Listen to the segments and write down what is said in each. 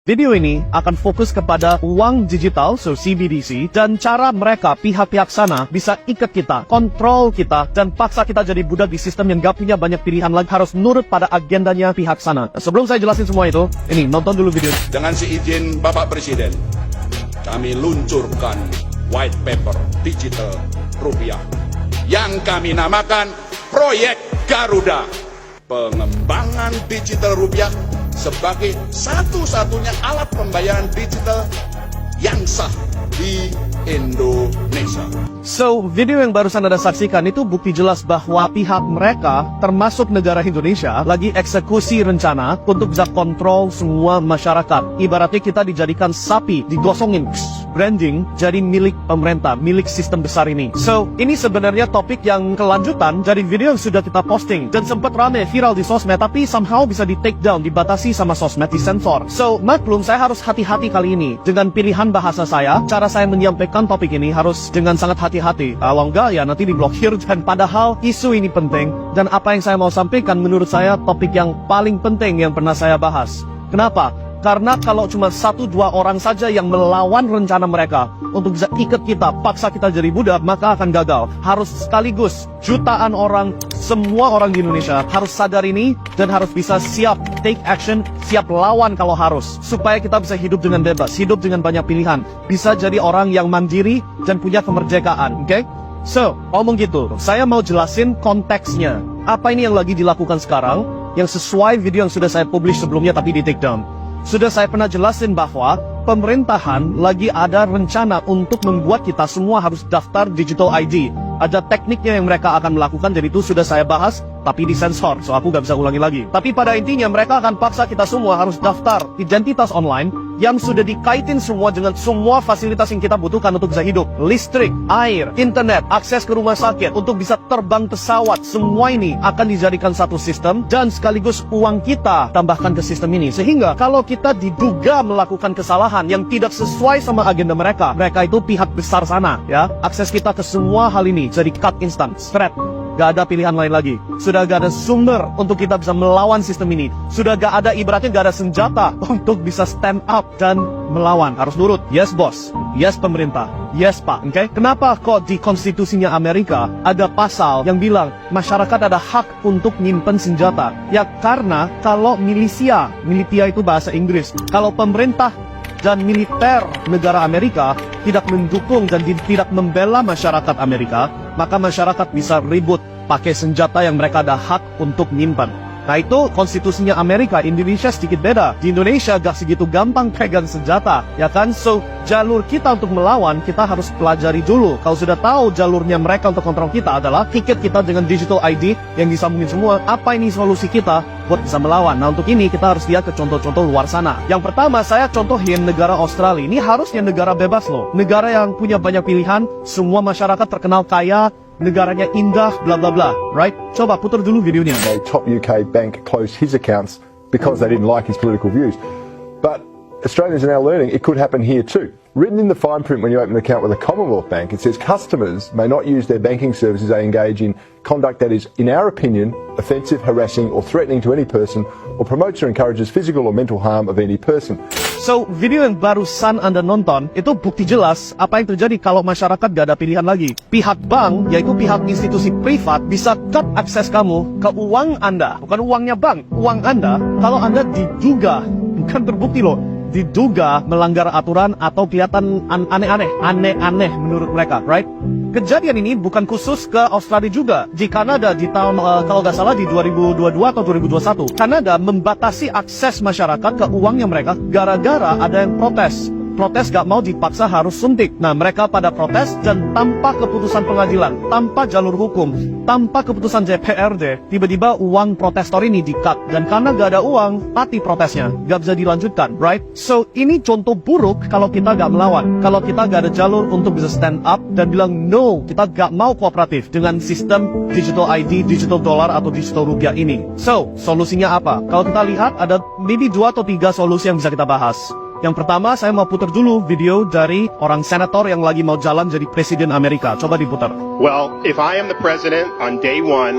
Video ini akan fokus kepada uang digital, so CBDC, dan cara mereka, pihak-pihak sana, bisa ikat kita, kontrol kita, dan paksa kita jadi budak di sistem yang gak punya banyak pilihan lagi, harus nurut pada agendanya pihak sana. Sebelum saya jelasin semua itu, ini, nonton dulu video. Dengan seizin Bapak Presiden, kami luncurkan white paper digital rupiah yang kami namakan Proyek Garuda. Pengembangan digital rupiah sebagai satu-satunya alat pembayaran digital yang sah di Indonesia. So, video yang barusan Anda saksikan itu bukti jelas bahwa pihak mereka, termasuk negara Indonesia, lagi eksekusi rencana untuk bisa kontrol semua masyarakat. Ibaratnya kita dijadikan sapi, digosongin, branding, jadi milik pemerintah, milik sistem besar ini. So, ini sebenarnya topik yang kelanjutan dari video yang sudah kita posting, dan sempat rame viral di sosmed, tapi somehow bisa di take down, dibatasi sama sosmed, disensor. So, maklum saya harus hati-hati kali ini dengan pilihan bahasa saya, cara saya menyampaikan topik ini harus dengan sangat hati-hati. Kalau enggak ya nanti diblokir. Dan padahal isu ini penting, dan apa yang saya mau sampaikan menurut saya topik yang paling penting yang pernah saya bahas. Kenapa? Karena kalau cuma 1-2 orang saja yang melawan rencana mereka untuk bisa ikat kita, paksa kita jadi budak, maka akan gagal. Harus sekaligus jutaan orang, semua orang di Indonesia harus sadar ini dan harus bisa siap take action, siap lawan kalau harus, supaya kita bisa hidup dengan bebas, hidup dengan banyak pilihan, bisa jadi orang yang mandiri dan punya kemerdekaan. Oke? So, ngomong gitu, saya mau jelasin konteksnya. Apa ini yang lagi dilakukan sekarang, yang sesuai video yang sudah saya publish sebelumnya tapi di take down. Sudah saya pernah jelasin bahwa pemerintahan lagi ada rencana untuk membuat kita semua harus daftar digital ID. Ada tekniknya yang mereka akan melakukan, jadi itu sudah saya bahas, tapi disensor, so aku gak bisa ulangi lagi. Tapi pada intinya mereka akan paksa kita semua harus daftar identitas online yang sudah dikaitin semua dengan semua fasilitas yang kita butuhkan untuk bisa hidup. Listrik, air, internet, akses ke rumah sakit, untuk bisa terbang pesawat, semua ini akan dijadikan satu sistem, dan sekaligus uang kita tambahkan ke sistem ini. Sehingga kalau kita diduga melakukan kesalahan yang tidak sesuai sama agenda mereka itu pihak besar sana, ya, akses kita ke semua hal ini jadi cut instan, spread. Gak ada pilihan lain lagi. Sudah gak ada sumber untuk kita bisa melawan sistem ini. Sudah gak ada, ibaratnya gak ada senjata untuk bisa stand up dan melawan. Harus nurut. Yes bos, yes pemerintah, yes pak. Oke? Kenapa kok di konstitusinya Amerika ada pasal yang bilang masyarakat ada hak untuk nyimpen senjata? Ya karena kalau militia itu bahasa Inggris, kalau pemerintah dan militer negara Amerika tidak mendukung dan tidak membela masyarakat Amerika, maka masyarakat bisa ribut pakai senjata yang mereka ada hak untuk nyimpan. Nah itu konstitusinya Amerika. Indonesia sedikit beda. Di Indonesia gak segitu gampang pegang senjata, ya kan? So, jalur kita untuk melawan, kita harus pelajari dulu. Kalau sudah tahu jalurnya mereka untuk kontrol kita adalah tiket kita dengan digital ID yang disambungin semua, apa ini solusi kita buat bisa melawan? Nah untuk ini kita harus lihat ke contoh-contoh luar sana. Yang pertama saya contohin negara Australia. Ini harusnya negara bebas loh. Negara yang punya banyak pilihan, semua masyarakat terkenal kaya, negaranya indah, bla bla bla, right? Coba putar dulu videonya. A top UK bank closed his accounts because they didn't like his political views. But Australians are now learning it could happen here too. Written in the fine print when you open an account with a Commonwealth Bank, it says customers may not use their banking services they engage in conduct that is, in our opinion, offensive, harassing or threatening to any person or promotes or encourages physical or mental harm of any person. So, video yang barusan Anda nonton, itu bukti jelas apa yang terjadi kalau masyarakat gak ada pilihan lagi. Pihak bank, yaitu pihak institusi privat, bisa cut akses kamu ke uang Anda. Bukan uangnya bank, uang Anda, kalau Anda diduga, bukan terbukti loh, diduga melanggar aturan atau kelihatan aneh-aneh menurut mereka, right? Kejadian ini bukan khusus ke Australia juga. Di Kanada di tahun, kalau nggak salah di 2022 atau 2021, Kanada membatasi akses masyarakat ke uangnya mereka gara-gara ada yang protes. Protes gak mau dipaksa harus suntik. Nah mereka pada protes dan tanpa keputusan pengadilan, tanpa jalur hukum, tanpa keputusan DPRD, tiba-tiba uang protestor ini di-cut. Dan karena gak ada uang, mati protesnya, gak bisa dilanjutkan, right? So ini contoh buruk kalau kita gak melawan, kalau kita gak ada jalur untuk bisa stand up dan bilang no, kita gak mau kooperatif dengan sistem digital ID, digital dollar atau digital rupiah ini. So solusinya apa? Kalau kita lihat ada maybe 2 atau 3 solusi yang bisa kita bahas. Yang pertama, saya mau putar dulu video dari orang senator yang lagi mau jalan jadi presiden Amerika. Coba diputar. Well, if I am the president on day one,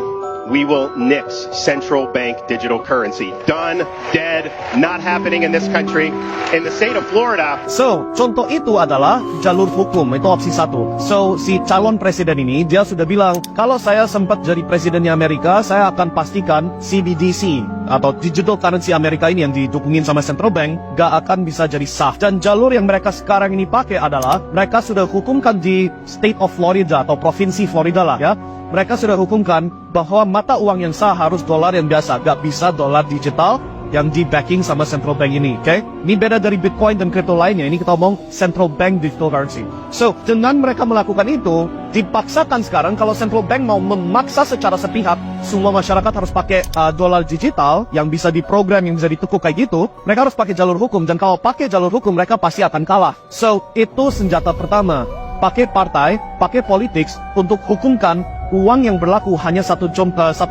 we will nix central bank digital currency. Done, dead, not happening in this country. In the state of Florida. So, contoh itu adalah jalur hukum, itu opsi 1. So, si calon presiden ini, dia sudah bilang, kalau saya sempat jadi presidennya Amerika, saya akan pastikan CBDC, atau digital currency Amerika ini yang didukungin sama central bank, gak akan bisa jadi sah. Dan jalur yang mereka sekarang ini pakai adalah, mereka sudah hukumkan di state of Florida, atau provinsi Florida lah ya, mereka sudah hukumkan bahwa mata uang yang sah harus dolar yang biasa, gak bisa dolar digital yang di backing sama central bank ini, oke? Ini beda dari Bitcoin dan kripto lainnya, ini kita ngomong central bank digital currency. So, dengan mereka melakukan itu, dipaksakan sekarang kalau central bank mau memaksa secara sepihak, semua masyarakat harus pakai dolar digital yang bisa diprogram, yang bisa ditukuk kayak gitu, mereka harus pakai jalur hukum, dan kalau pakai jalur hukum, mereka pasti akan kalah. So, itu senjata pertama. Pakai partai, pakai politik untuk hukumkan uang yang berlaku hanya satu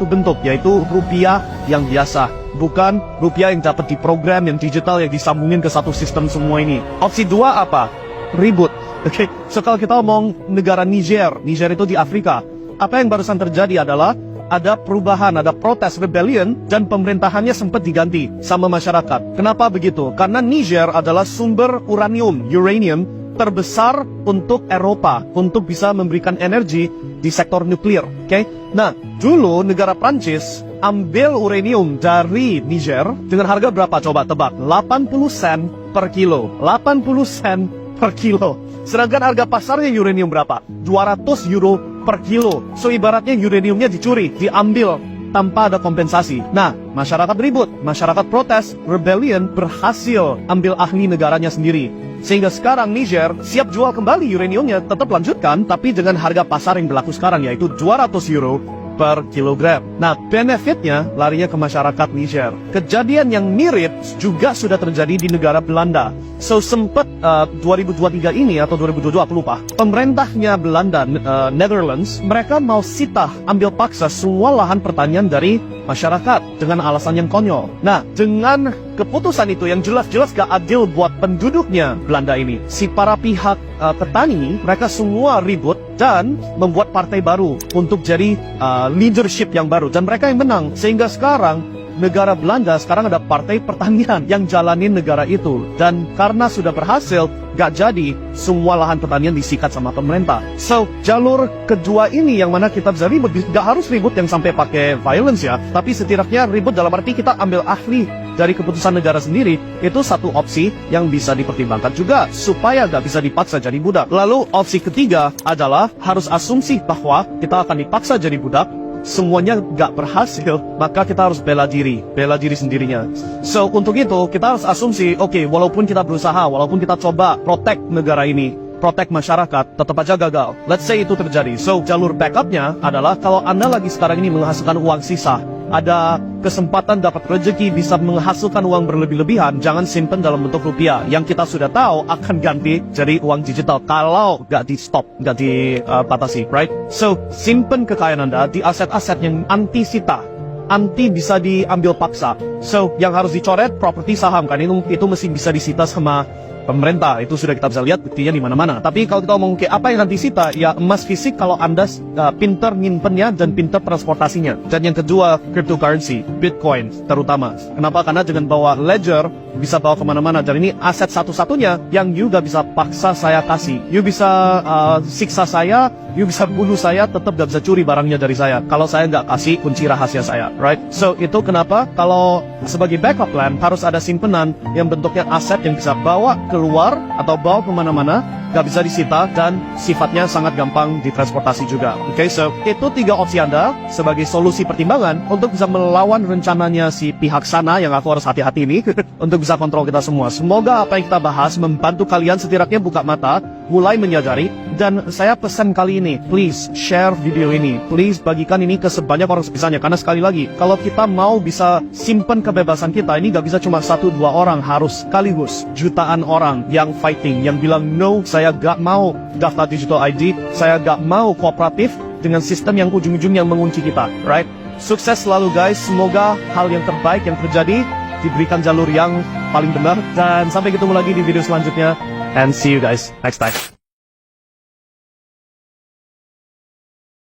bentuk, yaitu rupiah yang biasa, bukan rupiah yang dapat diprogram, yang digital, yang disambungin ke satu sistem semua ini. Opsi 2 apa? Ribut. Oke, so kalau kita ngomong negara Niger itu di Afrika, apa yang barusan terjadi adalah ada perubahan, ada protes, rebellion, dan pemerintahannya sempat diganti sama masyarakat. Kenapa begitu? Karena Niger adalah sumber uranium terbesar untuk Eropa, untuk bisa memberikan energi di sektor nuklir, oke? Nah, dulu negara Prancis ambil uranium dari Niger dengan harga berapa? Coba tebak, 80 sen per kilo. 80 sen per kilo. Sedangkan harga pasarnya uranium berapa? 200 euro per kilo. So, ibaratnya uraniumnya dicuri, diambil tanpa ada kompensasi. Nah, masyarakat ribut, masyarakat protes, rebellion, berhasil ambil ahli negaranya sendiri. Sehingga sekarang Niger siap jual kembali uraniumnya, tetap lanjutkan, tapi dengan harga pasar yang berlaku sekarang, yaitu 200 euro per kilogram. Nah, benefitnya larinya ke masyarakat Niger. Kejadian yang mirip juga sudah terjadi di negara Belanda. So, sempat 2023 ini atau 2022, aku lupa, pemerintahnya Belanda, Netherlands, mereka mau sita, ambil paksa semua lahan pertanian dari masyarakat dengan alasan yang konyol. Nah, dengan keputusan itu yang jelas-jelas gak adil buat penduduknya Belanda ini, si para pihak petani, mereka semua ribut dan membuat partai baru untuk jadi leadership yang baru, dan mereka yang menang. Sehingga sekarang negara Belanda sekarang ada partai pertanian yang jalanin negara itu, dan karena sudah berhasil, gak jadi semua lahan pertanian disikat sama pemerintah. So, jalur kedua ini yang mana kita bisa ribut, gak harus ribut yang sampai pakai violence ya, tapi setidaknya ribut dalam arti kita ambil ahli dari keputusan negara sendiri, itu satu opsi yang bisa dipertimbangkan juga, supaya gak bisa dipaksa jadi budak. Lalu opsi ketiga adalah harus asumsi bahwa kita akan dipaksa jadi budak, semuanya gak berhasil, maka kita harus bela diri sendirinya. So, untuk itu kita harus asumsi, oke, walaupun kita berusaha, walaupun kita coba protect negara ini, protect masyarakat, tetap aja gagal. Let's say itu terjadi. So, jalur backupnya adalah kalau Anda lagi sekarang ini menghasilkan uang sisa, ada kesempatan dapat rezeki bisa menghasilkan uang berlebih-lebihan, jangan simpen dalam bentuk rupiah yang kita sudah tahu akan ganti jadi uang digital kalau gak di stop, gak dibatasi, right? So, simpen kekayaan Anda di aset-aset yang anti sita, anti bisa diambil paksa. So, yang harus dicoret properti saham kan, itu mesti bisa disita sama pemerintah, itu sudah kita bisa lihat buktinya di mana-mana. Tapi kalau kita ngomong kayak apa yang nanti sita, ya emas fisik kalau Anda pinter nyimpennya dan pinter transportasinya. Dan yang kedua, cryptocurrency, Bitcoin terutama. Kenapa? Karena dengan bawa ledger bisa bawa kemana-mana, dan ini aset satu-satunya yang you gak bisa paksa saya kasih. You bisa siksa saya, you bisa bunuh saya, tetap gak bisa curi barangnya dari saya kalau saya gak kasih kunci rahasia saya, right? So, itu kenapa kalau sebagai backup plan harus ada simpenan yang bentuknya aset yang bisa bawa keluar atau bawa kemana-mana, gak bisa disita, dan sifatnya sangat gampang ditransportasi juga. Oke, so itu 3 opsi Anda sebagai solusi pertimbangan untuk bisa melawan rencananya si pihak sana yang aku harus hati-hati ini untuk bisa kontrol kita semua. Semoga apa yang kita bahas membantu kalian setidaknya buka mata, mulai menyadari, dan saya pesan kali ini, please share video ini, please bagikan ini ke sebanyak orang sebisanya, karena sekali lagi, kalau kita mau bisa simpan kebebasan kita, ini gak bisa cuma 1-2 orang, harus sekaligus jutaan orang yang fighting, yang bilang no, saya gak mau daftar digital ID, saya gak mau kooperatif dengan sistem yang ujung-ujungnya mengunci kita, right? Sukses selalu guys, semoga hal yang terbaik yang terjadi diberikan jalur yang paling benar, dan sampai ketemu lagi di video selanjutnya, and see you guys next time.